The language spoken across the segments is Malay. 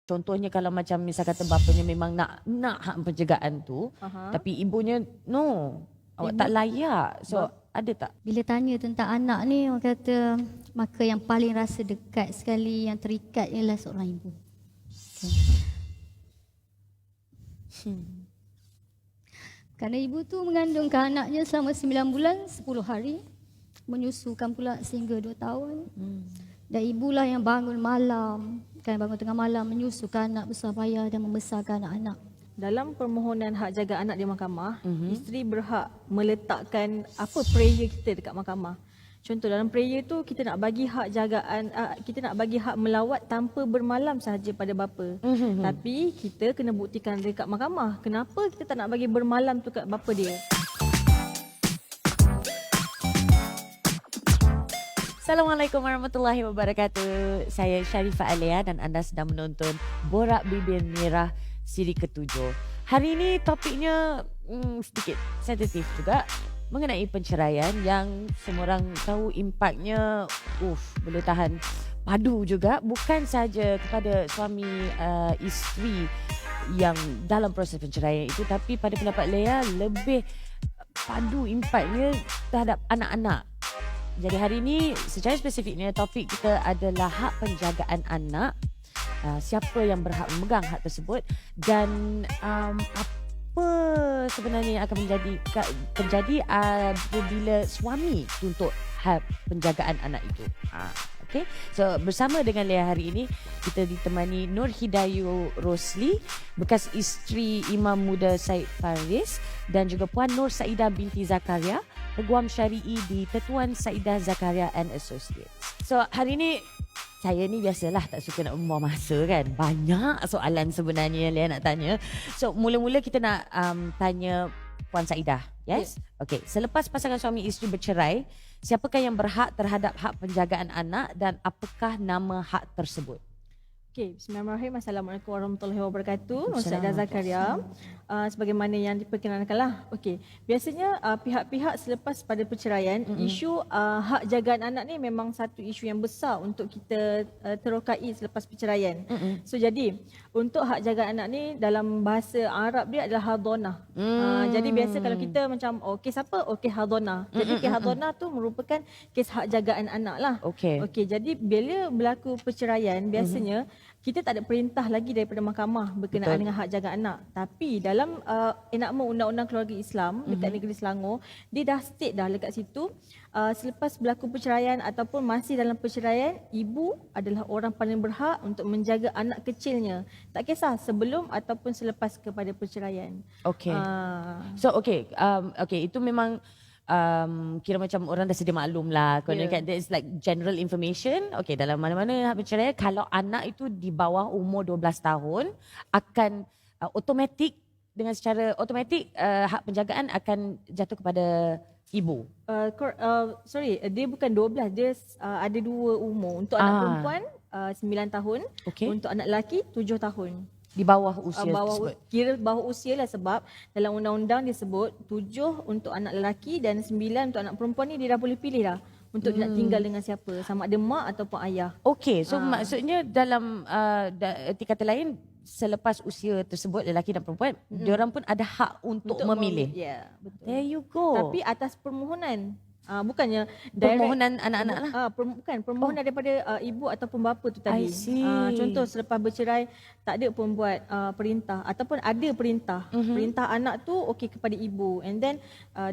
contohnya kalau macam misal kata bapanya memang nak hak penjagaan tu, tapi ibunya no, awak tak layak. So ada tak? Bila tanya tentang anak ni, orang kata maka yang paling rasa dekat sekali, yang terikat ialah seorang ibu. Kerana ibu tu mengandungkan anaknya selama 9 bulan 10 hari, menyusukan pula sehingga 2 tahun. Dan ibulah yang bangun malam, bangun tengah malam menyusukan anak, besar payah dan membesarkan anak-anak. Dalam permohonan hak jaga anak di mahkamah, isteri berhak meletakkan apa prayer kita dekat mahkamah. Contoh dalam prayer tu kita nak bagi hak jagaan, kita nak bagi hak melawat tanpa bermalam sahaja pada bapa. Tapi kita kena buktikan dekat mahkamah. Kenapa kita tak nak bagi bermalam tu kat bapa dia? Assalamualaikum warahmatullahi wabarakatuh. Saya Sharifah Alia dan anda sedang menonton Borak Bibir Merah siri ke-7. Hari ini topiknya sedikit sensitif juga, mengenai penceraian yang semua orang tahu impaknya boleh tahan padu juga, bukan sahaja kepada suami isteri yang dalam proses penceraian itu, tapi pada pendapat Lea lebih padu impaknya terhadap anak-anak. Jadi hari ini secara spesifiknya topik kita adalah hak penjagaan anak. Siapa yang berhak memegang hak tersebut dan apa sebenarnya yang akan terjadi apabila suami tuntut hak penjagaan anak itu. Okay. So bersama dengan Lea hari ini kita ditemani Nur Hidayu Rosli, bekas isteri Imam Muda Said Faris, dan juga Puan Nur Saidah binti Zakaria, Peguam Syari'i di Tetuan Saidah Zakaria and Associates. So hari ini saya ni biasalah tak suka nak membuang masa kan. Banyak soalan sebenarnya yang Lea nak tanya. So mula-mula kita nak tanya Puan Saidah. Yes? Okay. Selepas pasangan suami isteri bercerai, siapakah yang berhak terhadap hak penjagaan anak dan apakah nama hak tersebut? Okay, bismillahirrahmanirrahim. Assalamualaikum warahmatullahi wabarakatuh. Nur Saidah Zakaria. Sebagaimana yang diperkenalkanlah. Okey, biasanya pihak-pihak selepas pada perceraian, isu hak jagaan anak ni memang satu isu yang besar untuk kita terokai selepas perceraian. So jadi untuk hak jagaan anak ni dalam bahasa Arab dia adalah hadonah. Jadi biasa kalau kita macam kes apa? Kes hadonah. Jadi kes hadonah tu merupakan kes hak jagaan anak lah. Okey. Jadi bila berlaku perceraian biasanya kita tak ada perintah lagi daripada mahkamah berkenaan dengan hak jaga anak. Tapi dalam enakmen Undang-Undang Keluarga Islam dekat negeri Selangor, dia dah state dah dekat situ, selepas berlaku perceraian ataupun masih dalam perceraian, ibu adalah orang paling berhak untuk menjaga anak kecilnya. Tak kisah sebelum ataupun selepas kepada perceraian. Okey. So itu memang kira macam orang dah sedia maklum lah. Kalau kan there is like general information. Okay, dalam mana-mana hak perceraian, kalau anak itu di bawah umur 12 tahun akan automatik, dengan secara automatik hak penjagaan akan jatuh kepada ibu. Dia bukan 12, dia ada dua umur. Untuk anak perempuan 9 tahun, untuk anak lelaki 7 tahun. Di bawah usia tersebut. Kira bawah usia lah, sebab dalam undang-undang disebut 7 untuk anak lelaki dan 9 untuk anak perempuan ni dia dah boleh pilih dah untuk dia nak tinggal dengan siapa, sama ada mak ataupun ayah. Okey, so maksudnya dalam erti kata lain, selepas usia tersebut lelaki dan perempuan, diorang pun ada hak untuk memilih. Ya, betul. There you go. Tapi atas permohonan. Bukannya permohonan anak-anak lah. Bukan, permohonan daripada ibu ataupun bapa tu tadi. I see. Contoh selepas bercerai tak ada pun buat perintah ataupun ada perintah. Perintah anak tu kepada ibu, and then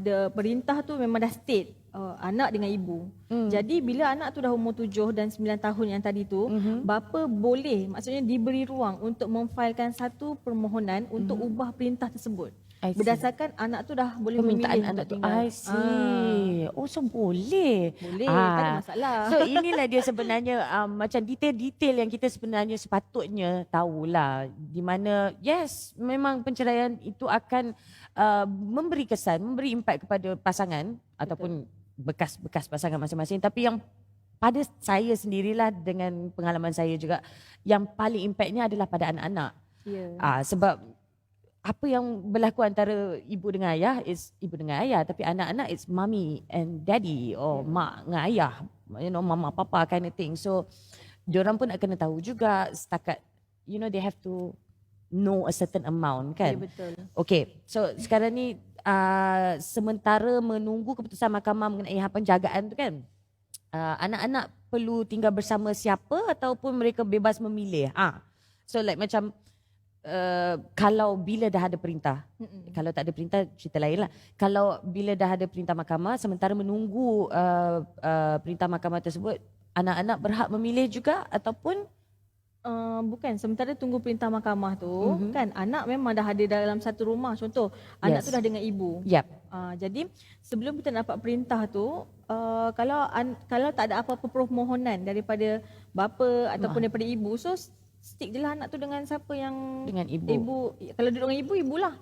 the perintah tu memang dah state anak dengan ibu. Jadi bila anak tu dah umur 7 dan 9 tahun yang tadi tu, bapa boleh, maksudnya diberi ruang untuk memfailkan satu permohonan untuk ubah perintah tersebut. Berdasarkan anak tu dah boleh permintaan memilih anak tu. tinggal. I see. So boleh. Boleh, tak ada masalah. So inilah dia sebenarnya macam detail-detail yang kita sebenarnya sepatutnya tahulah. Di mana yes, memang penceraian itu akan memberi kesan, memberi impak kepada pasangan. Betul. Ataupun bekas pasangan masing-masing. Tapi yang pada saya sendirilah, dengan pengalaman saya juga, yang paling impaknya adalah pada anak-anak. Sebab apa yang berlaku antara ibu dengan ayah is ibu dengan ayah, tapi anak-anak it's mommy and daddy, or mak dengan ayah, mama papa kind of thing. So diorang pun akan tahu juga setakat they have to know a certain amount kan. Ya, betul. Okay, so sekarang ni sementara menunggu keputusan mahkamah mengenai hak penjagaan tu kan, anak-anak perlu tinggal bersama siapa ataupun mereka bebas memilih. So like macam kalau bila dah ada perintah, kalau tak ada perintah cerita lain lah. Kalau bila dah ada perintah mahkamah, sementara menunggu perintah mahkamah tersebut, anak-anak berhak memilih juga ataupun Bukan, sementara tunggu perintah mahkamah tu kan, anak memang dah ada dalam satu rumah. Contoh, anak tu dah dengan ibu. Yep. Jadi sebelum kita dapat perintah tu, kalau tak ada apa-apa permohonan daripada bapa ataupun daripada ibu, so stick je lah anak tu dengan siapa yang Dengan ibu. Kalau duduk dengan ibu, ibulah.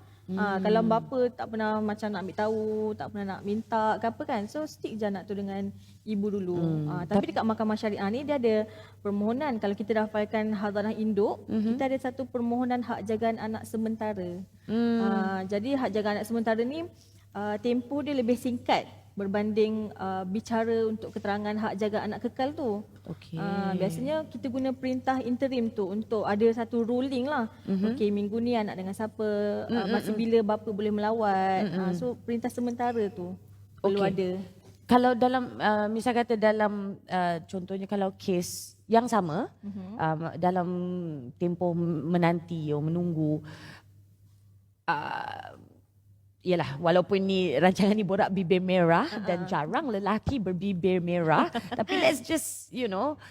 Kalau bapa tak pernah macam nak ambil tahu, tak pernah nak minta ke apa kan, so stick je anak tu dengan ibu dulu. Tapi dekat mahkamah syariah ni dia ada permohonan. Kalau kita dah filekan hadanah induk, kita ada satu permohonan hak jagaan anak sementara. Jadi hak jagaan anak sementara ni tempoh dia lebih singkat berbanding bicara untuk keterangan hak jaga anak kekal tu. Okay. Biasanya kita guna perintah interim tu untuk ada satu ruling lah. Okey, minggu ni anak dengan siapa, masa bila bapa boleh melawat. So perintah sementara tu perlu ada. Kalau dalam misal kata dalam contohnya kalau kes yang sama, dalam tempoh menanti atau menunggu, yalah, walaupun ni rancangan ni borak bibir merah dan jarang lelaki berbibir merah, tapi let's just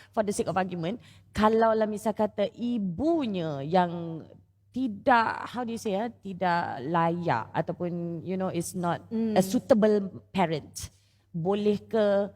for the sake of argument, kalau lah misal kata ibunya yang tidak, how do you say, tidak layak ataupun is not a suitable parent, boleh ke?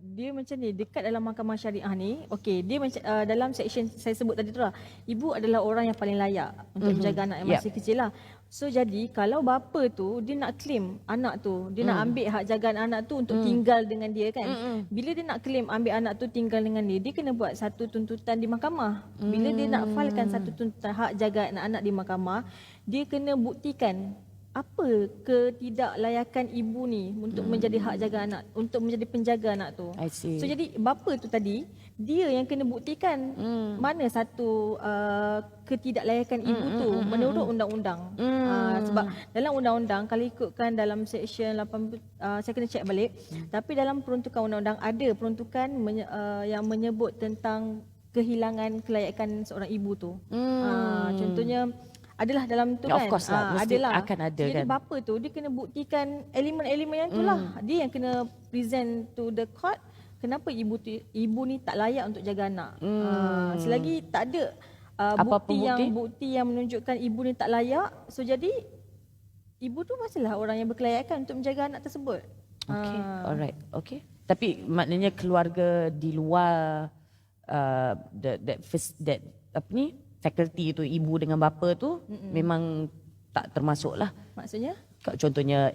Dia macam ni, dekat dalam mahkamah syariah ni, okey, dia macam dalam section saya sebut tadi tu lah, ibu adalah orang yang paling layak untuk menjaga anak yang masih kecil lah. So jadi kalau bapa tu dia nak claim anak tu, dia nak ambil hak jagaan anak tu untuk tinggal dengan dia kan. Bila dia nak claim ambil anak tu tinggal dengan dia kena buat satu tuntutan di mahkamah. Bila dia nak filekan satu tuntutan hak jagaan anak di mahkamah, dia kena buktikan apa ketidaklayakan ibu ni untuk menjadi hak jaga anak, untuk menjadi penjaga anak tu. I see. So jadi bapa tu tadi, dia yang kena buktikan mana satu ketidaklayakan ibu tu menurut undang-undang. Sebab dalam undang-undang, kalau ikutkan dalam section 8, saya kena check balik, tapi dalam peruntukan undang-undang ada peruntukan yang menyebut tentang kehilangan kelayakan seorang ibu tu. Contohnya adalah dalam tu kan. Of course lah, mesti adalah. akan ada jadi kan. bapa tu dia kena buktikan elemen-elemen yang itulah. Dia yang kena present to the court kenapa ibu ni tak layak untuk jaga anak. Selagi tak ada bukti yang menunjukkan ibu ni tak layak, so jadi ibu tu masihlah orang yang berkelayakan untuk menjaga anak tersebut. Okay, alright, okay. Tapi maknanya keluarga di luar that faculty tu, ibu dengan bapa tu memang tak termasuk lah. Maksudnya? Contohnya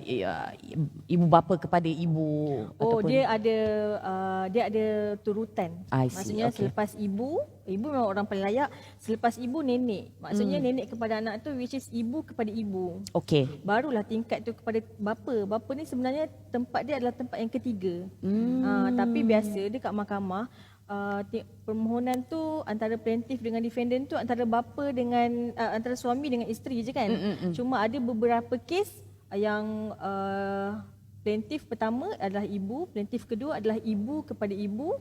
ibu bapa kepada ibu. Ataupun dia ada turutan. Maksudnya selepas ibu memang orang paling layak. Selepas ibu nenek. Maksudnya nenek kepada anak tu, which is ibu kepada ibu. Okay. Barulah tingkat tu kepada bapa. Bapa ni sebenarnya tempat dia adalah tempat yang ketiga. Tapi biasa dekat mahkamah, permohonan tu antara plaintiff dengan defendant tu antara bapa dengan antara suami dengan isteri je kan. Cuma ada beberapa kes yang plaintiff pertama adalah ibu, plaintiff kedua adalah ibu kepada ibu,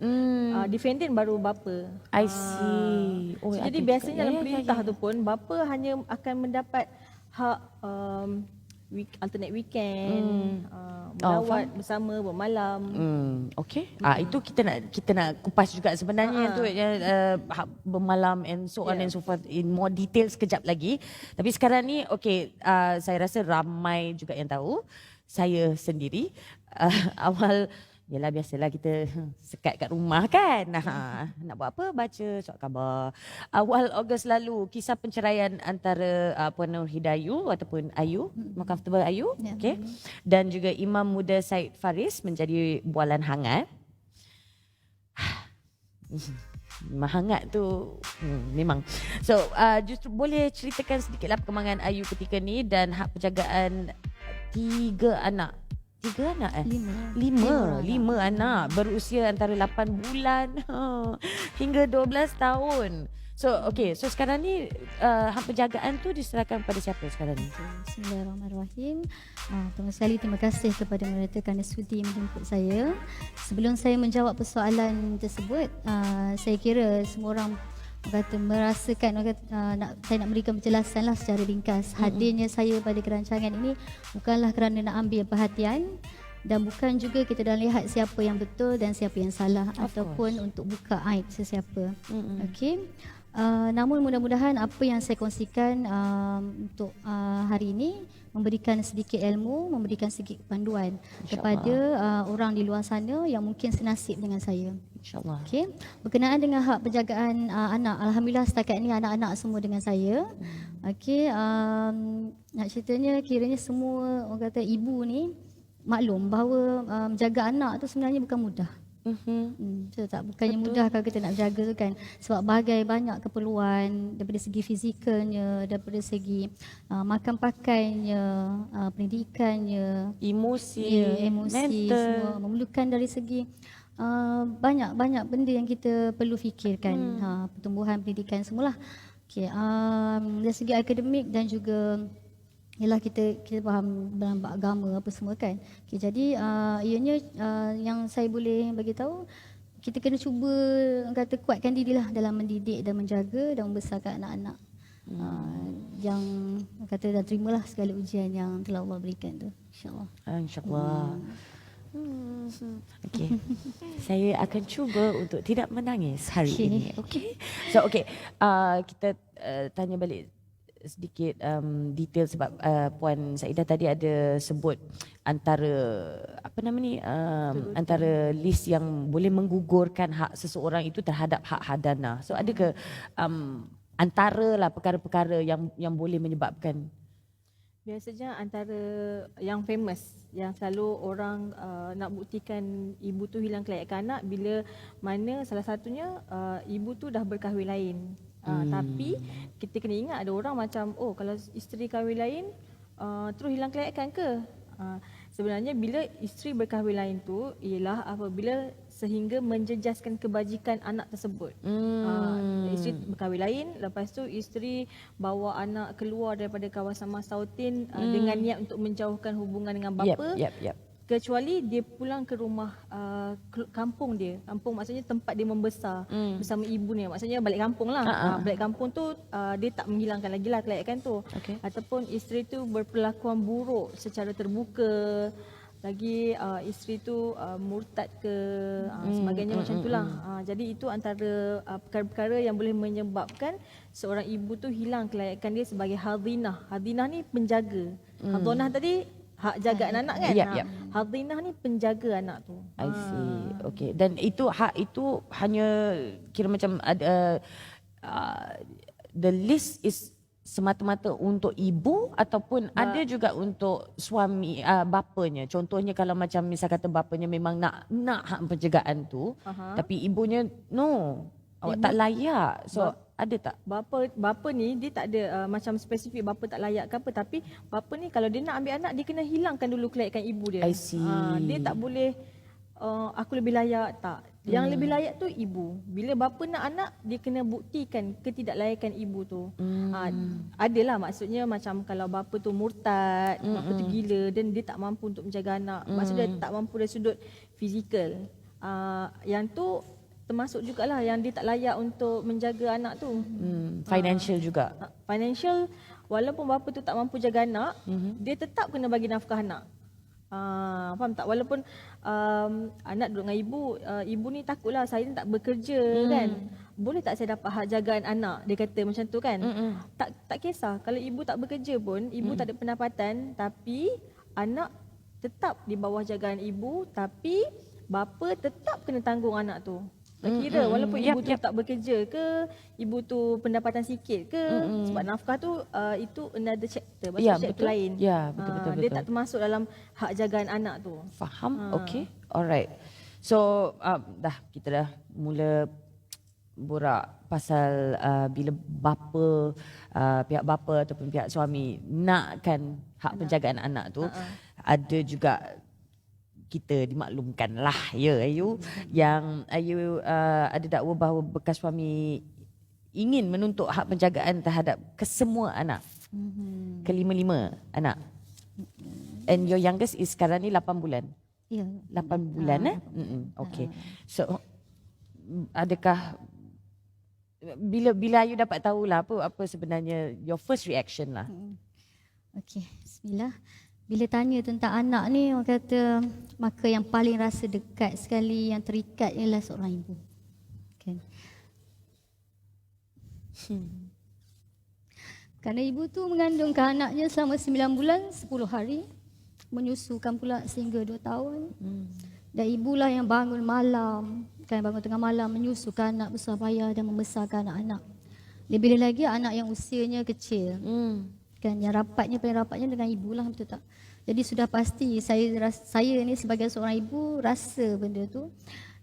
defendant baru bapa. I see. So jadi biasanya dalam perintah tu pun bapa hanya akan mendapat hak alternate weekend, melawat bersama, bermalam. Okay. Itu kita nak kupas juga sebenarnya tu hak bermalam and so on and so forth in more detail sekejap lagi. Tapi sekarang ni saya rasa ramai juga yang tahu. Saya sendiri awal yalah biasalah kita sekat kat rumah kan. Nak buat apa? Baca surat khabar. Awal Ogos lalu kisah penceraian antara Puan Nur Hidayu ataupun Ayu, more comfortable Ayu, okay, dan juga Imam Muda Said Faris menjadi bualan hangat. Hangat tu memang. So justru boleh ceritakan sedikitlah perkembangan Ayu ketika ni dan hak penjagaan 3 anak. 5 anak berusia antara 8 bulan hingga 12 tahun. So so sekarang ni hak penjagaan tu diserahkan pada siapa sekarang ni? Bismillahirrahmanirrahim. Pertama sekali terima kasih kepada mereka kerana sudi menjemput saya. Sebelum saya menjawab persoalan tersebut, saya kira semua orang merasakan saya nak berikan penjelasan lah secara ringkas. Hadirnya saya pada kerancangan ini bukanlah kerana nak ambil perhatian dan bukan juga kita dah lihat siapa yang betul dan siapa yang salah ataupun untuk buka aib sesiapa. Okey. Namun mudah-mudahan apa yang saya kongsikan untuk hari ini memberikan sedikit ilmu, memberikan sedikit panduan kepada orang di luar sana yang mungkin senasib dengan saya. InsyaAllah. Okey. Berkenaan dengan hak penjagaan anak, alhamdulillah setakat ini anak-anak semua dengan saya. Okey, nak ceritanya kiranya semua orang kata ibu ni maklum bahawa menjaga anak tu sebenarnya bukan mudah. Betul tak? Bukannya mudah kalau kita nak jaga tu kan. Sebab banyak keperluan daripada segi fizikalnya, daripada segi makan pakainya, pendidikannya, emosi, emosi mental, semua memerlukan dari segi banyak benda yang kita perlu fikirkan. Pertumbuhan, pendidikan semualah. Okey, dari segi akademik dan juga ialah kita faham dalam agama apa semua kan. Okay, jadi ianya yang saya boleh bagi tahu, kita kena cuba kata kuatkan dirilah dalam mendidik dan menjaga dan membesarkan anak-anak. Yang kata dah terimalah segala ujian yang telah Allah berikan tu, insya-Allah. InsyaAllah. Okey. Saya akan cuba untuk tidak menangis hari ini. Okey. So kita tanya balik sedikit detail sebab Puan Saidah tadi ada sebut antara apa nama ni antara list yang boleh menggugurkan hak seseorang itu terhadap hak hadana. So ada ke antara lah perkara-perkara yang boleh menyebabkan? Biasanya antara yang famous yang selalu orang nak buktikan ibu tu hilang kelayakan anak bila mana salah satunya ibu tu dah berkahwin lain. Tapi kita kena ingat ada orang macam kalau isteri kahwin lain terus hilang kelayakan ke? Sebenarnya bila isteri berkahwin lain tu ialah apabila sehingga menjejaskan kebajikan anak tersebut. Isteri berkahwin lain, lepas tu isteri bawa anak keluar daripada kawasan Mastautin dengan niat untuk menjauhkan hubungan dengan bapa. Kecuali dia pulang ke rumah kampung dia. Kampung maksudnya tempat dia membesar bersama ibu ni. Maksudnya balik kampung lah. Balik kampung tu dia tak menghilangkan lagi lah kelayakan tu. Ataupun isteri tu berperlakuan buruk secara terbuka. Lagi isteri tu murtad ke sebagainya macam itulah. Jadi itu antara perkara-perkara yang boleh menyebabkan seorang ibu tu hilang kelayakan dia sebagai hadinah. Hadinah ni penjaga. Hadinah tadi hak jaga anak kan. Hadinah ni penjaga anak tu. I see. Okey. Dan itu hak itu hanya kira macam ada the list is semata-mata untuk ibu ataupun ada juga untuk suami bapanya. Contohnya kalau macam misal kata bapanya memang nak hak penjagaan tu tapi ibunya no, awak tak layak. So ada tak? Bapa ni dia tak ada macam spesifik bapa tak layak ke apa, tapi bapa ni kalau dia nak ambil anak dia kena hilangkan dulu kelayakan ibu dia. I see. Dia tak boleh aku lebih layak, tak. Yang lebih layak tu ibu. Bila bapa nak anak dia kena buktikan ketidaklayakan ibu tu. Adalah maksudnya macam kalau bapa tu murtad, bapa tu gila dan dia tak mampu untuk menjaga anak. Maksudnya dia tak mampu dari sudut fizikal. Yang tu termasuk jugalah yang dia tak layak untuk menjaga anak tu. Financial juga. Financial, walaupun bapa tu tak mampu jaga anak, dia tetap kena bagi nafkah anak. Faham tak? Walaupun anak duduk dengan ibu ni takutlah saya ni tak bekerja kan. Boleh tak saya dapat hak jagaan anak? Dia kata macam tu kan. Tak kisah kalau ibu tak bekerja pun, ibu tak ada pendapatan, tapi anak tetap di bawah jagaan ibu, tapi bapa tetap kena tanggung anak tu. Tak kira walaupun ibu tu tak bekerja ke, ibu tu pendapatan sikit ke, sebab nafkah tu itu another chapter, chapter lain. Betul. Dia tak termasuk dalam hak jagaan anak tu. Faham? Okey. Alright. So kita dah mula borak pasal bila pihak bapa ataupun pihak suami nakkan hak penjagaan anak tu, ada juga kita dimaklumkan lah Ayu yang Ayu ada dakwa bahawa bekas suami ingin menuntut hak penjagaan terhadap kesemua anak. Kelima-lima anak. And your youngest is sekarang ni 8 bulan. Ya. 8 bulan Okay. So adakah bila Ayu dapat tahulah apa sebenarnya your first reaction lah. Okey, bismillah. Bila tanya tentang anak ni, orang kata maka yang paling rasa dekat sekali, yang terikat ialah seorang ibu. Kan? Kerana ibu tu mengandungkan anaknya selama 9 bulan 10 hari, menyusukan pula sehingga 2 tahun. Dan ibulah yang bangun malam, kan, bangun tengah malam menyusukan anak, bersusah payah dan membesarkan anak-anak. Lebih lagi anak yang usianya kecil. Kan, yang paling rapatnya dengan ibulah, betul tak? Jadi sudah pasti saya ni sebagai seorang ibu rasa benda tu.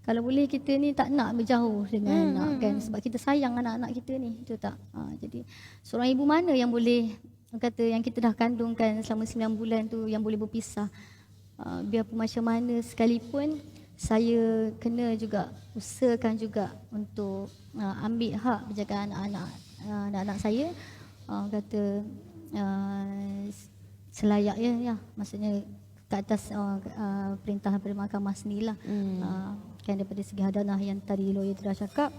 Kalau boleh kita ni tak nak berjauh dengan anak, kan, sebab kita sayang anak-anak kita ni, betul tak? Jadi seorang ibu mana yang boleh, kata yang kita dah kandungkan selama 9 bulan tu, yang boleh berpisah. Biarpun macam mana sekalipun, saya kena juga usahakan juga untuk ambil hak penjagaan anak-anak saya. Kata selayaknya, ya, maksudnya ke atas perintah daripada mahkamah sendirilah. Kan, daripada segi hadanah yang tadi lawyer telah cakap,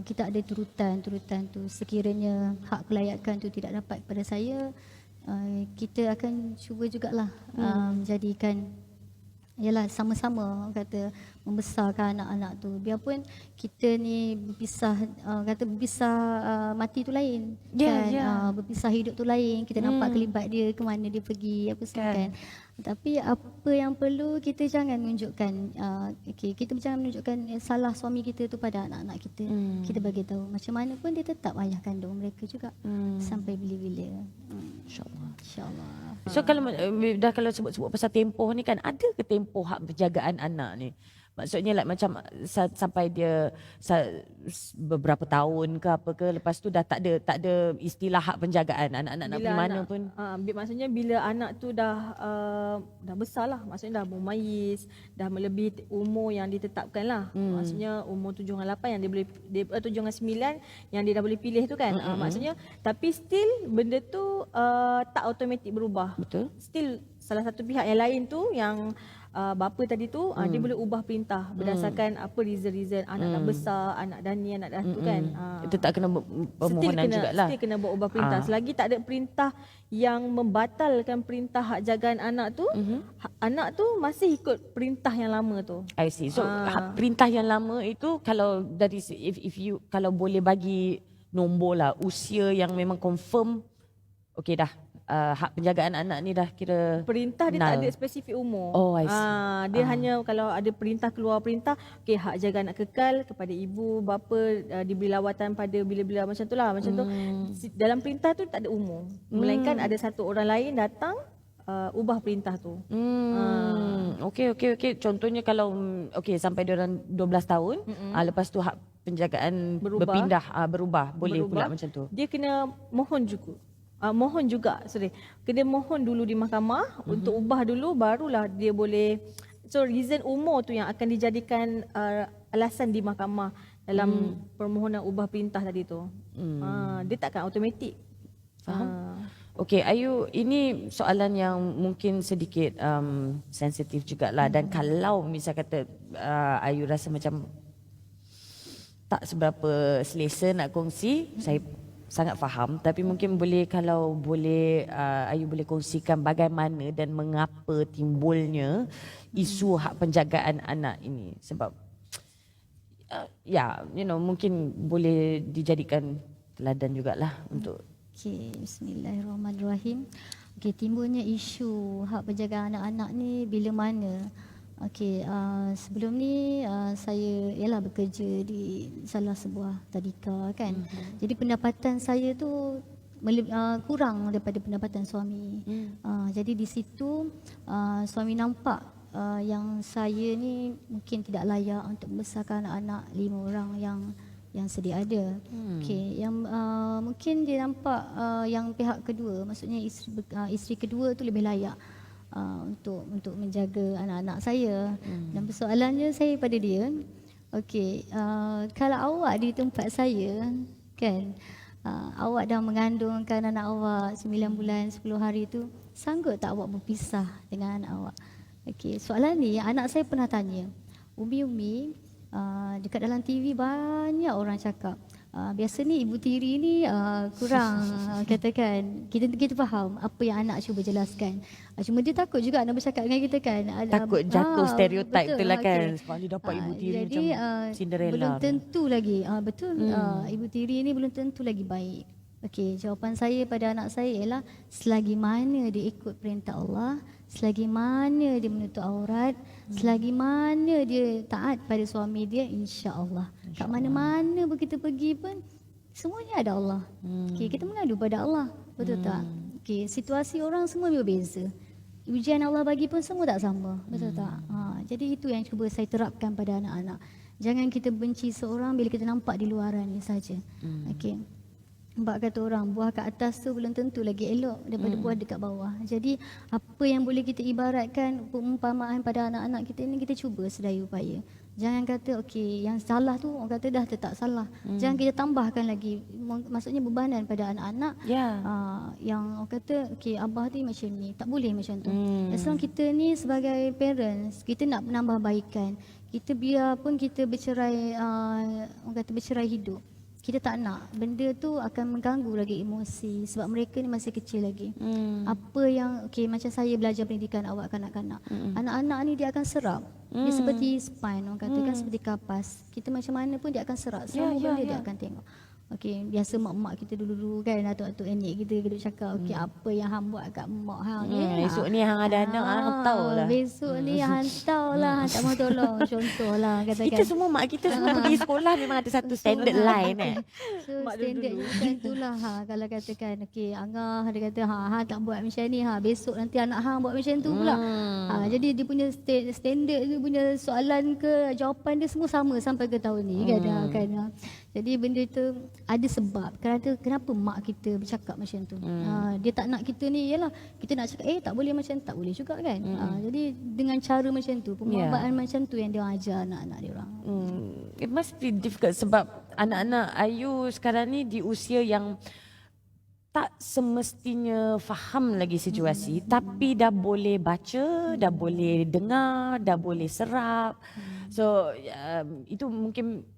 kita ada turutan tu. Sekiranya hak kelayakan tu tidak dapat pada saya, kita akan cuba jugalah menjadikan, yalah, sama-sama kata membesarkan anak-anak tu. Biarpun kita ni berpisah, mati tu lain, kan? Berpisah hidup tu lain. Kita nampak kelibat dia, ke mana dia pergi, apa semua, kan? Tapi apa yang perlu, kita jangan menunjukkan, kita jangan menunjukkan salah suami kita tu pada anak-anak kita. Kita bagi tahu macam mana pun dia tetap ayah kandung mereka juga sampai bila-bila. InsyaAllah. So kalau sebut-sebut pasal tempoh ni, kan, ada ke tempoh hak penjagaan anak ni? Maksudnya macam sampai dia beberapa tahun ke apa ke, lepas tu dah tak ada istilah hak penjagaan anak-anak nak pergi mana pun. Maksudnya bila anak tu dah besar lah, maksudnya dah bermayis, dah melebihi umur yang ditetapkan lah. Maksudnya umur 7 dengan 8 yang dia boleh 7 dengan 9 yang dia dah boleh pilih tu, kan. Maksudnya tapi still benda tu tak automatik berubah. Betul. Still salah satu pihak yang lain tu, yang bapa tadi tu, dia boleh ubah perintah berdasarkan apa reason anak dah besar, anak dah ni, anak dah tu, kan. Itu tak kena permohonan jugalah. Still kena buat ubah perintah. Selagi tak ada perintah yang membatalkan perintah hak jagaan anak tu, anak tu masih ikut perintah yang lama tu. I see. So perintah yang lama itu, kalau dari if you kalau boleh bagi nombor lah, usia yang memang confirm, okey dah. Hak penjagaan anak ni dah kira perintah dia tak ada spesifik umur. Oh, I see. Dia hanya kalau ada perintah, keluar perintah, okey, hak jaga anak kekal kepada ibu bapa, diberi lawatan pada bila-bila, macam tu lah, macam tu. Dalam perintah tu tak ada umur. Melainkan ada satu orang lain datang ubah perintah tu. Okey. Contohnya kalau sampai dia orang 12 tahun, lepas tu hak penjagaan berubah, boleh pula macam tu. Dia kena mohon juga. Kena mohon dulu di mahkamah untuk ubah dulu, barulah dia boleh. So reason umur tu yang akan dijadikan alasan di mahkamah dalam permohonan ubah perintah tadi tu. Dia takkan automatik. Faham? Okey, Ayu, ini soalan yang mungkin sedikit sensitif jugalah, dan kalau misal kata Ayu rasa macam tak seberapa selesa nak kongsi, saya sangat faham, tapi mungkin kalau boleh Ayu boleh kongsikan bagaimana dan mengapa timbulnya isu hak penjagaan anak ini, sebab mungkin boleh dijadikan teladan jugalah untuk. Okey, bismillahirrahmanirrahim. Okey, timbulnya isu hak penjagaan anak-anak ni bila mana? Okey, sebelum ni saya bekerja di salah sebuah tadika, kan. Jadi pendapatan saya tu kurang daripada pendapatan suami. Jadi di situ suami nampak yang saya ni mungkin tidak layak untuk membesarkan anak-anak 5 orang yang sedia ada. Okey, yang mungkin dia nampak yang pihak kedua, maksudnya isteri kedua tu lebih layak untuk menjaga anak-anak saya. Dan persoalannya saya pada dia, okey, kalau awak di tempat saya, kan. Awak dah mengandungkan anak awak 9 bulan 10 hari tu, sanggup tak awak berpisah dengan anak awak? Okey, soalan ni anak saya pernah tanya. Umi, dekat dalam TV banyak orang cakap, biasa ni ibu tiri ni kurang katakan kita faham apa yang anak cuba jelaskan. Cuma dia takut juga nak bercakap dengan kita kan. Takut jatuh stereotip tu lah kan. okey. Sebab dia dapat ibu tiri Jadi macam Cinderella. belum tentu lagi. Betul, ibu tiri ni belum tentu lagi baik. Okey, jawapan saya pada anak saya ialah selagi mana dia ikut perintah Allah, selagi mana dia menutup aurat, selagi mana dia taat pada suami dia, insya-Allah. Kat mana-mana pun kita pergi pun semuanya ada Allah. Okey, kita mengadu pada Allah. Betul tak? Okey, situasi orang semua berbeza. Ujian Allah bagi pun semua tak sama. Betul tak? Jadi itu yang cuba saya terapkan pada anak-anak. Jangan kita benci seorang bila kita nampak di luaran ni saja. Okey. Sebab kata orang, buah kat atas tu belum tentu lagi elok daripada buah dekat bawah. Jadi apa yang boleh kita ibaratkan perumpamaan pada anak-anak kita ni, kita cuba sedaya upaya. Jangan kata okey yang salah tu orang kata dah tetap salah. Jangan kita tambahkan lagi, maksudnya bebanan pada anak-anak. Yang orang kata okey abah ni macam ni, tak boleh macam tu. As long kita ni sebagai parents, kita nak menambah baikan. Kita biarpun kita bercerai, orang kata bercerai hidup, kita tak nak benda tu akan mengganggu lagi emosi sebab mereka ni masih kecil lagi. Apa yang macam saya belajar pendidikan awak kanak-kanak. Anak-anak ni dia akan serap. Dia seperti spine, orang kata kan, seperti kapas. Kita macam mana pun dia akan serap. Semua benda dia akan tengok. Okey, biasa mak-mak kita dulu-dulu kan, atuk-atuk nenek kita duduk cakap, okey apa yang hang buat kat mak hang ni. Esok ni hang ada anak, hang tahu lah. Besok ni hang tahu lah, hang tak mau tolong. Contohlah katakan. Kita semua mak kita semua pergi sekolah memang ada satu standard line So standard macam itulah kalau katakan okey Angah dia kata hang tak buat macam ni, besok nanti anak hang buat macam tu pula. Jadi dia punya standard, dia punya soalan ke jawapan dia semua sama sampai ke tahun ni kan. Jadi benda tu ada sebab. Kenapa mak kita bercakap macam tu? Dia tak nak kita ni, yalah kita nak cakap tak boleh macam tak boleh juga kan. Jadi dengan cara macam tu, pemahaman macam tu yang dia ajar anak-anak dia orang. It must be difficult sebab anak-anak Ayu sekarang ni di usia yang tak semestinya faham lagi situasi, tapi dah boleh baca, dah boleh dengar, dah boleh serap. So itu mungkin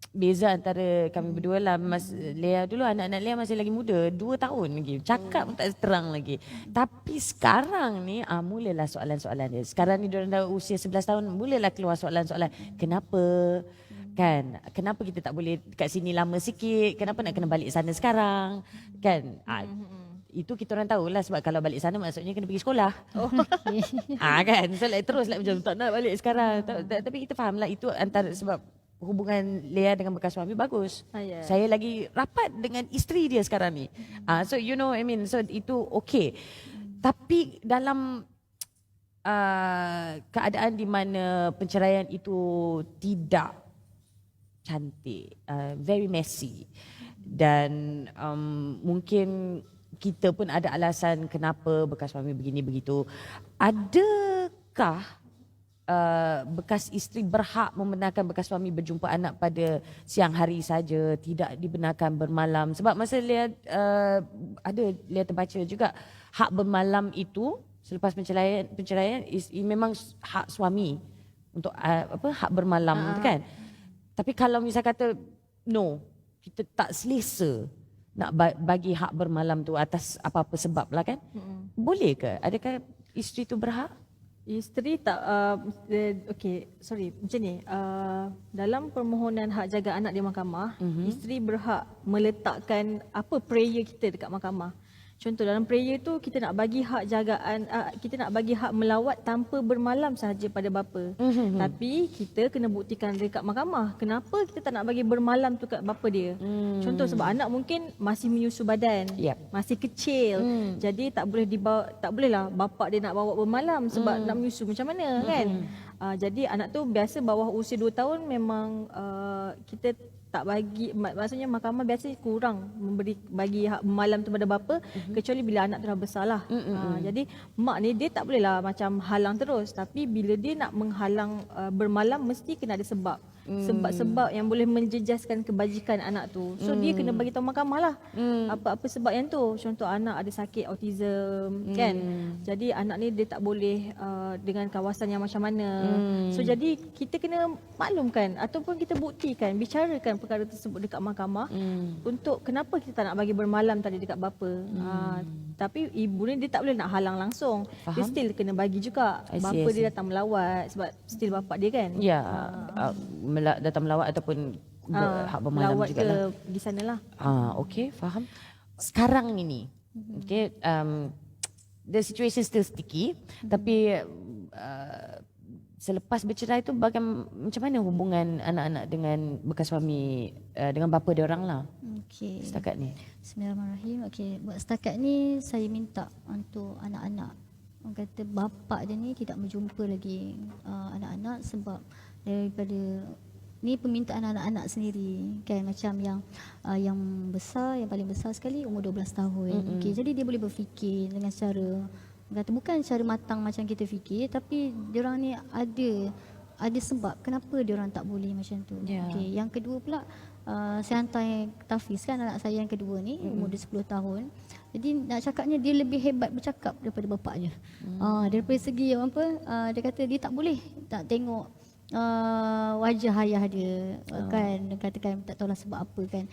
beza antara kami berdua lah. Mas Lea dulu, anak-anak Lea masih lagi muda, 2 tahun lagi, cakap pun tak terang lagi. Tapi sekarang ni mulalah soalan-soalan dia. Sekarang ni diorang dah usia 11 tahun, mulalah keluar soalan-soalan. Kenapa? Kan, kenapa kita tak boleh kat sini lama sikit? Kenapa nak kena balik sana sekarang? Kan? Itu kita orang tahulah sebab kalau balik sana maksudnya kena pergi sekolah. Kan? So terus macam tak nak balik sekarang. Tapi kita fahamlah itu antara sebab hubungan Lea dengan bekas suami bagus. Saya lagi rapat dengan isteri dia sekarang ni. So you know I mean, so itu okay. Tapi dalam keadaan di mana penceraian itu tidak cantik, very messy, dan mungkin kita pun ada alasan kenapa bekas suami begini begitu. Adakah bekas isteri berhak membenarkan bekas suami berjumpa anak pada siang hari saja, tidak dibenarkan bermalam? Sebab masa Lea Lea terbaca juga, hak bermalam itu selepas penceraian memang hak suami untuk hak bermalam tu kan. Tapi kalau misal kata no, kita tak selesa nak bagi hak bermalam tu atas apa-apa sebab lah kan, boleh ke? Adakah isteri tu berhak? Isteri tak, macam ni, dalam permohonan hak jaga anak di mahkamah, isteri berhak meletakkan prayer kita dekat mahkamah. Contoh dalam prayer tu kita nak bagi hak jagaan, kita nak bagi hak melawat tanpa bermalam sahaja pada bapa. Tapi kita kena buktikan dekat mahkamah kenapa kita tak nak bagi bermalam tu kat bapa dia. Contoh sebab anak mungkin masih menyusu badan, masih kecil. Jadi tak bolehlah bapa dia nak bawa bermalam sebab nak menyusu macam mana kan. Jadi anak tu biasa bawah usia 2 tahun memang kita tak bagi, maksudnya mahkamah biasa kurang bagi hak malam tu pada bapa, kecuali bila anak tu dah besar lah. Jadi mak ni dia tak bolehlah macam halang terus, tapi bila dia nak menghalang bermalam mesti kena ada sebab. sebab-sebab yang boleh menjejaskan kebajikan anak tu. So dia kena bagi tahu mahkamah lah apa-apa sebab yang tu. Contoh anak ada sakit autism kan. Jadi anak ni dia tak boleh dengan kawasan yang macam mana. So jadi kita kena maklumkan ataupun kita buktikan, bicarakan perkara tersebut dekat mahkamah untuk kenapa kita tak nak bagi bermalam tadi dekat bapa. Tapi ibu ni dia tak boleh nak halang langsung. Dia still kena bagi juga. Bapa dia datang melawat sebab still bapak dia kan. Ya, datang melawat ataupun hak bermalam melawat juga lah. pergi sana lah. Okay, faham. Sekarang ini, okay, the situation still sticky, tapi selepas bercerai tu macam mana hubungan anak-anak dengan bekas suami, dengan bapa dia orang lah Okey. setakat ni? Bismillahirrahmanirrahim. Okey, buat setakat ni saya minta untuk anak-anak, orang kata bapa dia ni tidak berjumpa lagi anak-anak sebab daripada ni permintaan anak-anak sendiri kan, macam yang besar, yang paling besar sekali umur 12 tahun. Okey, jadi dia boleh berfikir dengan cara, kata bukan cara matang macam kita fikir, tapi diorang ni ada sebab kenapa diorang tak boleh macam tu. Okey, yang kedua pula saya hantar yang Tafiz kan, anak saya yang kedua ni umur dia 10 tahun. Jadi nak cakapnya dia lebih hebat bercakap daripada bapaknya. Daripada segi apa, dia kata dia tak boleh tak tengok wajah ayah dia kan, katakan tak tahulah sebab apa kan.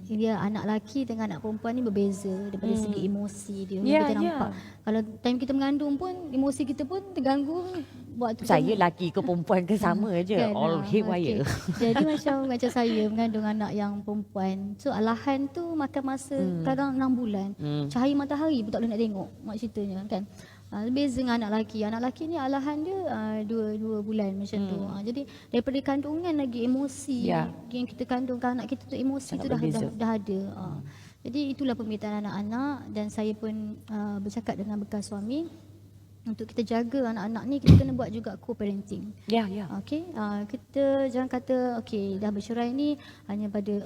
Dia anak lelaki dengan anak perempuan ni berbeza daripada segi emosi dia. Kita nampak kalau time kita mengandung pun emosi kita pun terganggu. Buat Saya lelaki ke perempuan ke sama je, kan, all haywire. Jadi macam saya mengandung anak yang perempuan, so alahan tu makan masa kadang 6 bulan. Cahaya matahari pun tak boleh nak tengok, mak ceritanya kan. Beza dengan anak lelaki ni alahan dia 2 bulan macam tu. Jadi daripada kandungan lagi emosi yang kita kandungkan anak kita tu, emosi tu dah ada. Jadi itulah permintaan anak-anak, dan saya pun bercakap dengan bekas suami untuk kita jaga anak-anak ni, kita kena buat juga co-parenting. Okey, kita jangan kata okey dah bercerai ni hanya pada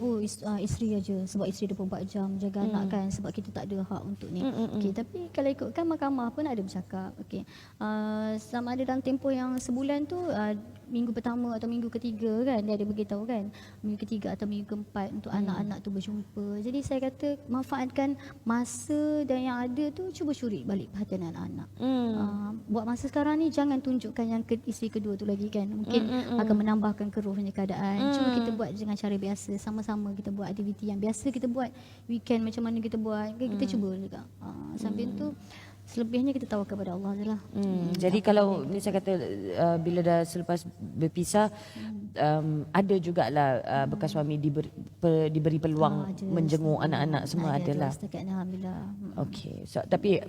isteri aja sebab isteri 24 jam jaga anak kan, sebab kita tak ada hak untuk ni. Okey, tapi kalau ikutkan mahkamah pun ada bercakap okey, sama ada dalam tempoh yang sebulan tu, minggu pertama atau minggu ketiga kan, dia ada beritahu kan, minggu ketiga atau minggu keempat untuk anak-anak tu berjumpa. Jadi saya kata manfaatkan masa dan yang ada tu, cuba curi balik perhatian anak-anak. Buat masa sekarang ni jangan tunjukkan yang isteri kedua tu lagi kan, mungkin akan menambahkan keruhnya keadaan. Cuba kita buat dengan cara biasa, sama-sama kita buat aktiviti yang biasa kita buat weekend, macam mana kita buat, kita cuba juga. Sambil tu selebihnya kita tawakal kepada Allah je lah. Jadi kalau ni saya kata bila dah selepas berpisah, ada jugalah bekas suami diberi peluang menjenguk anak-anak, semua adalah. Setakat ni alhamdulillah. Okey, so, tapi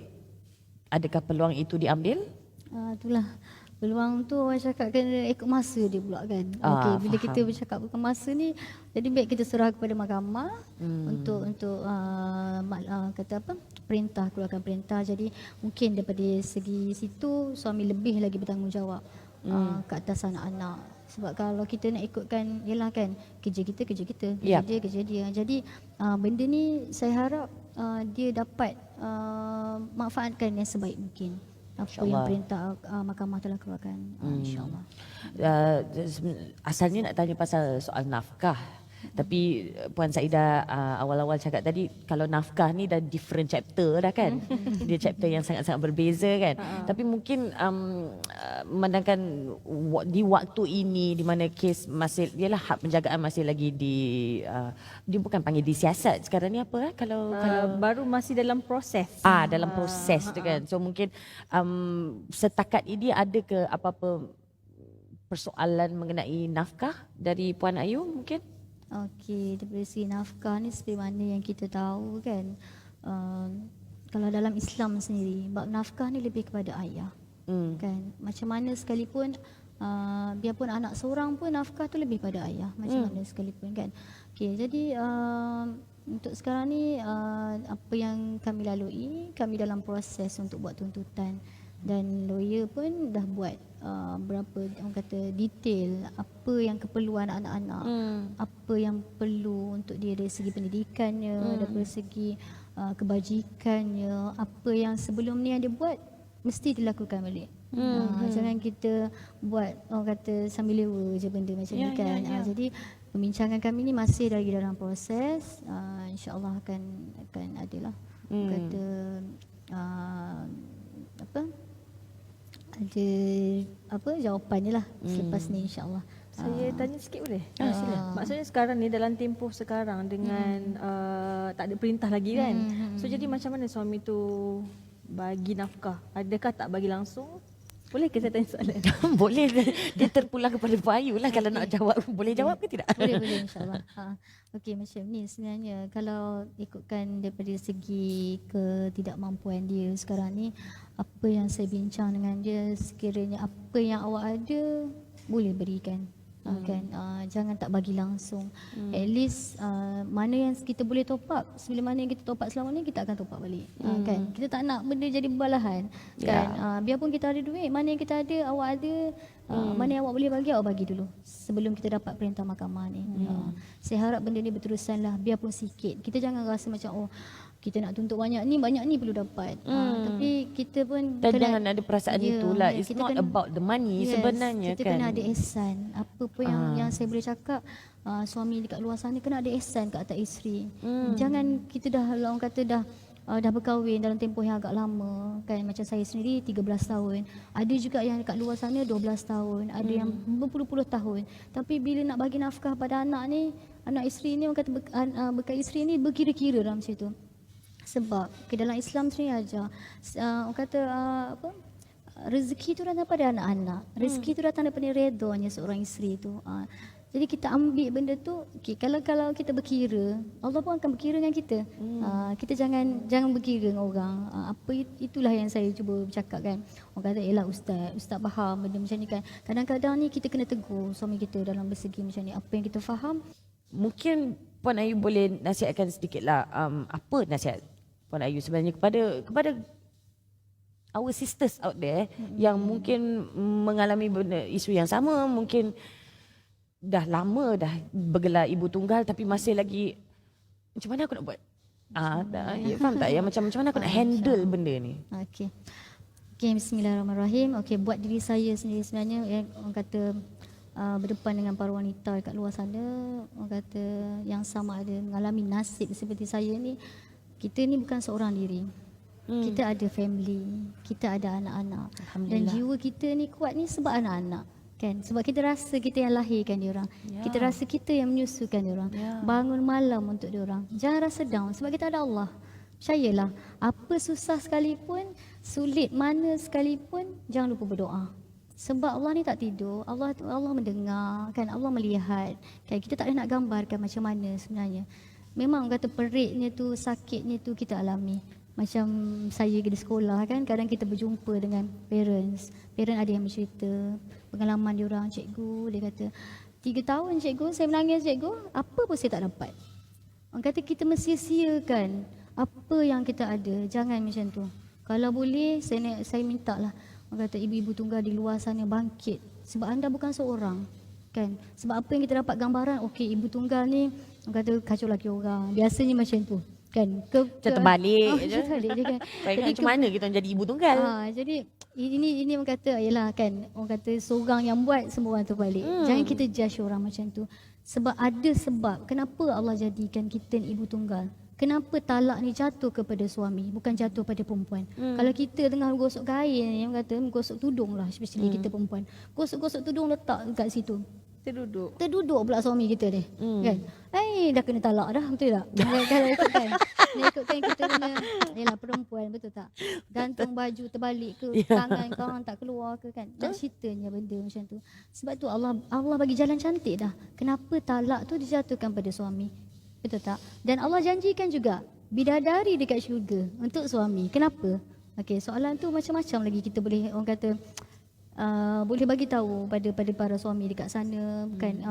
adakah peluang itu diambil? Itulah peluang tu, orang cakap kena ikut masa dia pula kan. Okey, bila kita bercakap ikut masa ni, jadi baik kita serah kepada mahkamah untuk kata apa, perintah, keluarkan perintah. Jadi mungkin daripada segi situ suami lebih lagi bertanggungjawab ke atas anak-anak. Sebab kalau kita nak ikutkan, yelah kan, kerja kita, kerja dia. Jadi benda ni saya harap dia dapat manfaatkan yang sebaik mungkin apa yang perintah mahkamah telah keluarkan, insyaAllah. Asalnya nak tanya pasal soal nafkah, tapi Puan Saida awal-awal cakap tadi kalau nafkah ni dah different chapter dah kan. Dia chapter yang sangat-sangat berbeza kan. Tapi mungkin memandangkan di waktu ini di mana kes masih, ialah hak penjagaan masih lagi dia bukan panggil disiasat sekarang ni, apa kalau baru masih dalam proses. Dalam proses tu kan. So mungkin setakat ini ada ke apa-apa persoalan mengenai nafkah dari Puan Ayu mungkin? Okey, daripada segi nafkah ni seperti mana yang kita tahu kan, kalau dalam Islam sendiri, bab nafkah ni lebih kepada ayah. Kan, macam mana sekalipun biarpun anak seorang pun nafkah tu lebih pada ayah, macam mana sekalipun kan. Okey, jadi untuk sekarang ni apa yang kami lalui, kami dalam proses untuk buat tuntutan, dan lawyer pun dah buat berapa orang kata detail apa yang keperluan anak-anak, apa yang perlu untuk dia dari segi pendidikannya, dari segi kebajikannya, apa yang sebelum ni yang dia buat mesti dilakukan balik. Jangan kita buat orang kata sambil lewa je benda macam ni kan. Jadi pembincangan kami ni masih lagi dalam proses. InsyaAllah akan adalah kata ada jawapannya lah selepas ni insyaAllah. Saya tanya sikit boleh? Sila. Maksudnya sekarang ni dalam tempoh sekarang dengan tak ada perintah lagi kan. So jadi macam mana suami tu bagi nafkah? Adakah tak bagi langsung? Boleh ke saya tanya soalan? Boleh, dia terpulang kepada Pak Ayu lah kalau nak jawab. Boleh jawab ke tidak? Boleh insyaAllah. Okey, macam ni sebenarnya kalau ikutkan daripada segi ketidakmampuan dia sekarang ni, apa yang saya bincang dengan dia, sekiranya apa yang awak ada boleh berikan. Kan, jangan tak bagi langsung. At least mana yang kita boleh top up, sebelum mana yang kita top up selama ni kita akan top up balik. Kan, kita tak nak benda jadi berbalahan kan. Biarpun kita ada duit, mana yang kita ada, awak ada, mana yang awak boleh bagi, awak bagi dulu sebelum kita dapat perintah mahkamah ni. Saya harap benda ni berterusan lah, biarpun sikit. Kita jangan rasa macam kita nak tuntut banyak ni perlu dapat. Tapi kita pun dan jangan ada perasaan itulah. It's not about the money sebenarnya kita kan. Kita kena ada ihsan. Apa pun yang saya boleh cakap, suami dekat luar sana kena ada ihsan kat atas isteri. Jangan kita dah orang kata dah berkahwin dalam tempoh yang agak lama kan. Macam saya sendiri 13 tahun. Ada juga yang dekat luar sana 12 tahun. Ada yang berpuluh-puluh tahun. Tapi bila nak bagi nafkah pada anak ni, anak isteri ni, orang kata bekal isteri ni berkira-kira dalam situ. Sebab ke dalam Islam sendiri aja orang kata rezeki tu datang daripada anak-anak. Rezeki tu datang daripada redanya seorang isteri tu. Jadi kita ambil benda tu, kalau kita berkira, Allah pun akan berkira dengan kita. Kita jangan berkira dengan orang. Itulah yang saya cuba bercakap kan. Orang kata, "Elah ustaz faham benda macam ni kan." Kadang-kadang ni kita kena tegur suami kita dalam bersegi macam ni. Apa yang kita faham. Mungkin Puan Ayu boleh nasihatkan sedikitlah apa nasihat Puan Ayu sebenarnya kepada our sisters out there yang mungkin mengalami isu yang sama, mungkin dah lama dah bergelar ibu tunggal tapi masih lagi macam mana aku nak buat? Faham tak ya, macam mana aku nak handle benda ni? Okey, bismillahirrahmanirrahim. Okey, buat diri saya sendiri sebenarnya orang kata berdepan dengan para wanita kat luar sana, orang kata yang sama ada mengalami nasib seperti saya ni. Kita ni bukan seorang diri. Kita ada family, kita ada anak-anak. Dan jiwa kita ni kuat ni sebab anak-anak. Kan? Sebab kita rasa kita yang lahirkan dia orang. Kita rasa kita yang menyusukan dia orang. Bangun malam untuk dia orang. Jangan rasa down sebab kita ada Allah. Percayalah, apa susah sekalipun, sulit mana sekalipun, jangan lupa berdoa. Sebab Allah ni tak tidur, Allah mendengar, kan, Allah melihat. Kan, kita tak boleh nak gambarkan macam mana sebenarnya. Memang kata peritnya tu, sakitnya tu kita alami. Macam saya di sekolah kan, kadang kita berjumpa dengan parents. Parent ada yang bercerita pengalaman dia orang, cikgu, dia kata 3 tahun cikgu, saya menangis cikgu, apa pun saya tak dapat. Orang kata kita mesti sia-siakan apa yang kita ada, jangan macam tu. Kalau boleh, saya minta lah, orang kata ibu-ibu tunggal di luar sana bangkit. Sebab anda bukan seorang. Kan? Sebab apa yang kita dapat gambaran, okey ibu tunggal ni, orang kata kacau laki orang. Biasanya macam tu. Kan? Terbalik je. Terbalik je kan. Jadi macam mana kita jadi ibu tunggal? Jadi ini orang kata, yalah kan, orang kata seorang yang buat, semua orang terbalik. Jangan kita judge orang macam tu. Sebab ada sebab kenapa Allah jadikan kita ni ibu tunggal. Kenapa talak ni jatuh kepada suami, bukan jatuh pada perempuan. Kalau kita tengah gosok kain, yang kata gosok tudung lah, especially kita perempuan. Gosok-gosok tudung letak kat situ. Terduduk pula suami kita ni. Kan? Dah kena talak dah, betul tak? Kalau ikutkan kita punya, yalah perempuan, betul tak? Gantung baju terbalik ke, tangan korang tak keluar ke kan? Tak ceritanya benda macam tu. Sebab tu Allah bagi jalan cantik dah. Kenapa talak tu dijatuhkan pada suami? Betul tak? Dan Allah janjikan juga bidadari dekat syurga untuk suami. Kenapa? Okey, soalan tu macam-macam lagi kita boleh, orang kata, boleh bagi tahu pada para suami dekat sana. Bukan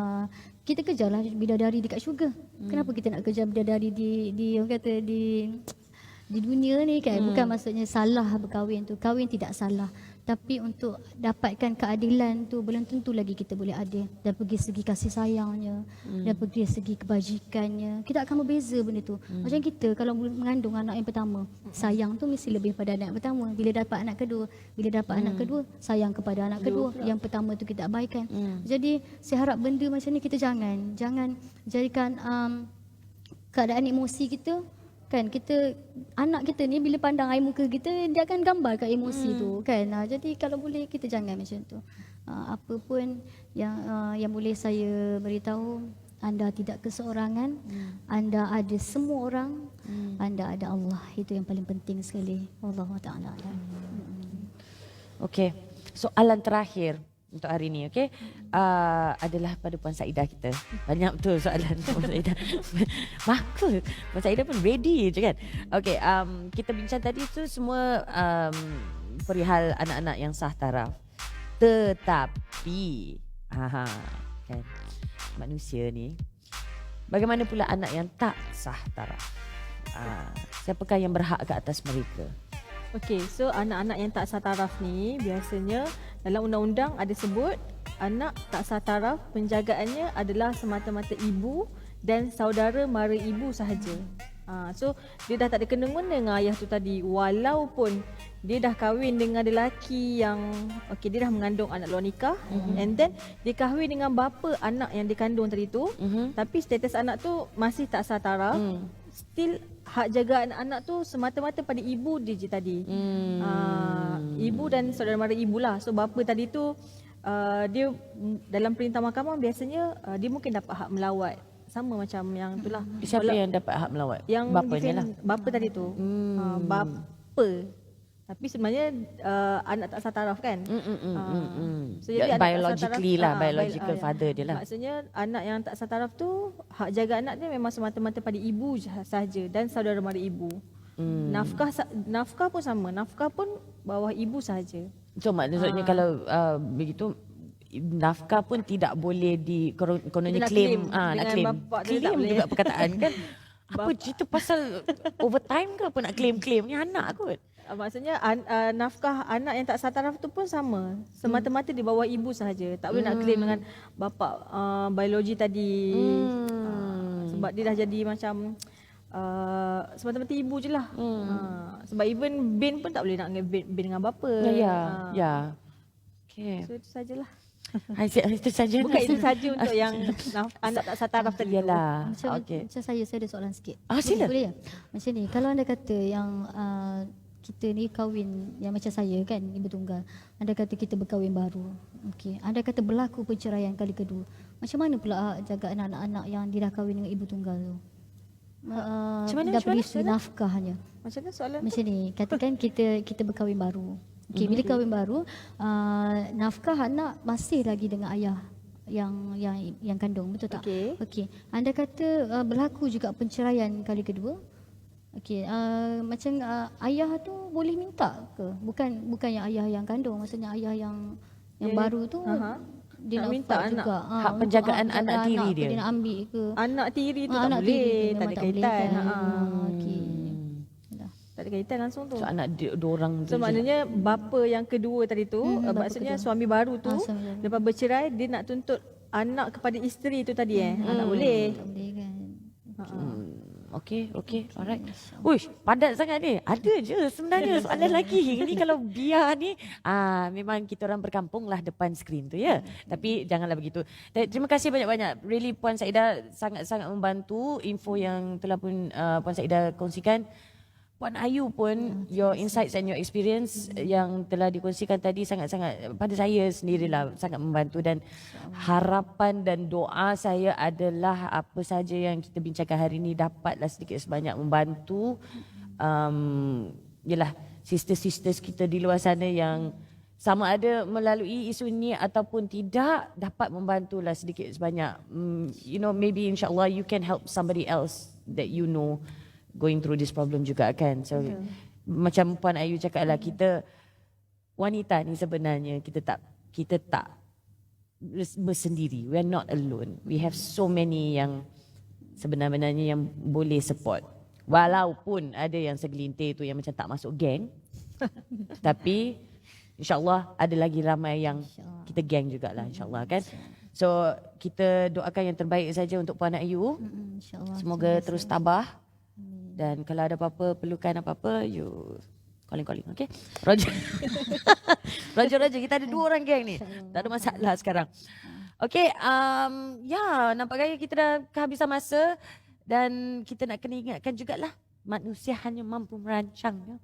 kita kejarlah bidadari dekat syurga. Kenapa kita nak kejar bidadari di orang kata di dunia ni kan? Bukan maksudnya salah berkahwin tu. Kahwin tidak salah. Tapi untuk dapatkan keadilan tu belum tentu lagi kita boleh adil. Dan pergi segi kasih sayangnya, dan pergi segi kebajikannya, kita akan berbeza benda tu. Macam kita kalau mengandung anak yang pertama, sayang tu mesti lebih pada anak yang pertama. Bila dapat anak kedua, anak kedua, sayang kepada anak kedua. Yang pertama tu kita abaikan. Jadi saya harap benda macam ni kita jangan jadikan keadaan emosi kita. Kan kita, anak kita ni bila pandang air muka kita, dia akan gambar kat emosi tu kan. Jadi kalau boleh kita jangan macam tu. Apa pun yang boleh saya beritahu, anda tidak keseorangan, anda ada semua orang, anda ada Allah. Itu yang paling penting sekali. Wallahu ta'ala alam. Okey, soalan terakhir untuk hari ini, okey, adalah pada Puan Saidah kita. Banyak betul soalan Puan Saidah. Maka Puan Saidah pun ready je kan. Okey, kita bincang tadi tu semua perihal anak-anak yang sah taraf. Tetapi kan, manusia ni, bagaimana pula anak yang tak sah taraf? Siapakah yang berhak ke atas mereka? Okey, so anak-anak yang tak sah taraf ni biasanya dalam undang-undang ada sebut anak tak sah taraf penjagaannya adalah semata-mata ibu dan saudara mara ibu sahaja. So dia dah tak ada kena-mengena dengan ayah tu tadi, walaupun dia dah kahwin dengan lelaki yang dia dah mengandung anak luar nikah, and then dia kahwin dengan bapa anak yang dikandung tadi tu, tapi status anak tu masih tak sah taraf. Still hak jaga anak-anak tu semata-mata pada ibu dia je tadi. Ibu dan saudara mara ibu lah. So bapa tadi tu dia dalam perintah mahkamah biasanya dia mungkin dapat hak melawat. Sama macam yang itulah. Siapa yang dapat hak melawat? Yang bapanya lah. Bapa tadi tu. Bapa. Tapi sebenarnya anak tak sah taraf kan. So jadi biologically lah, biological father dia lah. Maksudnya anak yang tak sah taraf tu hak jaga anak dia memang semata-mata pada ibu sahaja dan saudara mara ibu. Nafkah pun sama. Nafkah pun bawah ibu sahaja. So maksudnya kalau begitu, nafkah pun tidak boleh kononnya claim. Nak claim. Claim juga perkataan kan. Apa cerita pasal overtime ke apa nak claim-claim ni anak kot. Maksudnya nafkah anak yang tak sah taraf tu pun sama. Semata-mata di bawah ibu sahaja. Tak boleh nak claim dengan bapa biologi tadi. Sebab dia dah jadi macam semata-mata ibu je lah. Sebab even bin pun tak boleh nak bin dengan bapa. Ya. Okay. So itu sajalah. Itu saja. Bukan itu saja untuk yang anak tak sah taraf tadi. Yalah. Macam saya ada soalan sikit. Sila. Boleh ya? Macam ni, kalau anda kata yang kita ni kahwin yang macam saya kan, ibu tunggal. Anda kata kita berkahwin baru. Okey. Anda kata berlaku perceraian kali kedua. Macam mana pula jaga anak-anak yang dia dah kahwin dengan ibu tunggal tu? Macam mana? Dari segi nafkahnya. Macam mana soalan macam ni, katakan kita berkahwin baru. Okey, bila kahwin baru, nafkah anak masih lagi dengan ayah yang kandung, betul tak? Okey. Anda kata berlaku juga perceraian kali kedua. Okey, macam ayah tu boleh minta ke? Bukan yang ayah yang kandung, maksudnya ayah yang baru tu dia nak minta juga hak penjagaan anak tiri dia. Dia nak ambil ke? Anak tiri tu tak boleh, tak ada kaitan. Okey. Tak ada kaitan langsung tu. So anak diorang tu. So maknanya bapa yang kedua tadi tu, maksudnya suami baru tu lepas bercerai dia nak tuntut anak kepada isteri tu tadi tak boleh. Tak boleh kan. Okey, alright. Uish, padat sangat ni. Ada je sebenarnya soalan lagi. Ini kalau biar ni, memang kita orang berkampung lah depan skrin tu ya. Tapi janganlah begitu. Terima kasih banyak-banyak. Really Puan Saidah sangat-sangat membantu info yang telah pun Puan Saidah kongsikan. Puan Ayu pun, your insights and your experience yang telah dikongsikan tadi sangat-sangat, pada saya sendirilah sangat membantu, dan harapan dan doa saya adalah apa saja yang kita bincangkan hari ini dapatlah sedikit sebanyak membantu yalah sisters-sisters kita di luar sana yang sama ada melalui isu ini ataupun tidak, dapat membantulah sedikit sebanyak. Maybe insyaAllah you can help somebody else that you know going through this problem juga kan. So macam Puan Ayu cakap lah, kita wanita ni sebenarnya kita tak bersendiri. We are not alone. We have so many yang sebenarnya yang boleh support. Walaupun ada yang segelintir tu yang macam tak masuk geng. Tapi InsyaAllah ada lagi ramai yang InsyaAllah. kita geng jugalah insyaAllah kan. So kita doakan yang terbaik saja untuk Puan Ayu. InsyaAllah. Semoga terus tabah. Dan kalau ada apa-apa, perlukan apa-apa, you calling, okay? Roger. Roger, kita ada 2 orang geng ni. Tak ada masalah sekarang. Okay, ya, nampak gaya kita dah kehabisan masa. Dan kita nak kena ingatkan jugalah, manusia hanya mampu merancang. Ya.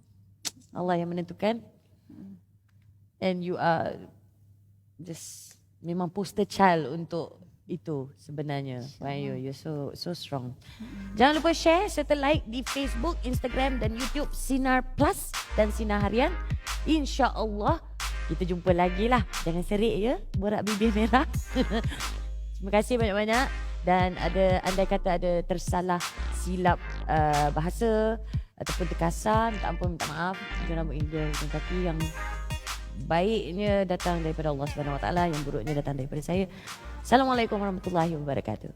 Allah yang menentukan. And you are just memang poster child untuk itu sebenarnya. Why you're so strong. Jangan lupa share serta like di Facebook, Instagram dan YouTube Sinar Plus dan Sinar Harian. InsyaAllah kita jumpa lagi lah. Jangan serik ya, borak bibir merah. Terima kasih banyak-banyak. Dan andai kata ada tersalah silap bahasa ataupun terkasar, minta ampun, minta maaf. Jangan rambut India dan kaki yang baiknya datang daripada Allah Subhanahu Wa Taala, yang buruknya datang daripada saya. Assalamualaikum warahmatullahi wabarakatuh.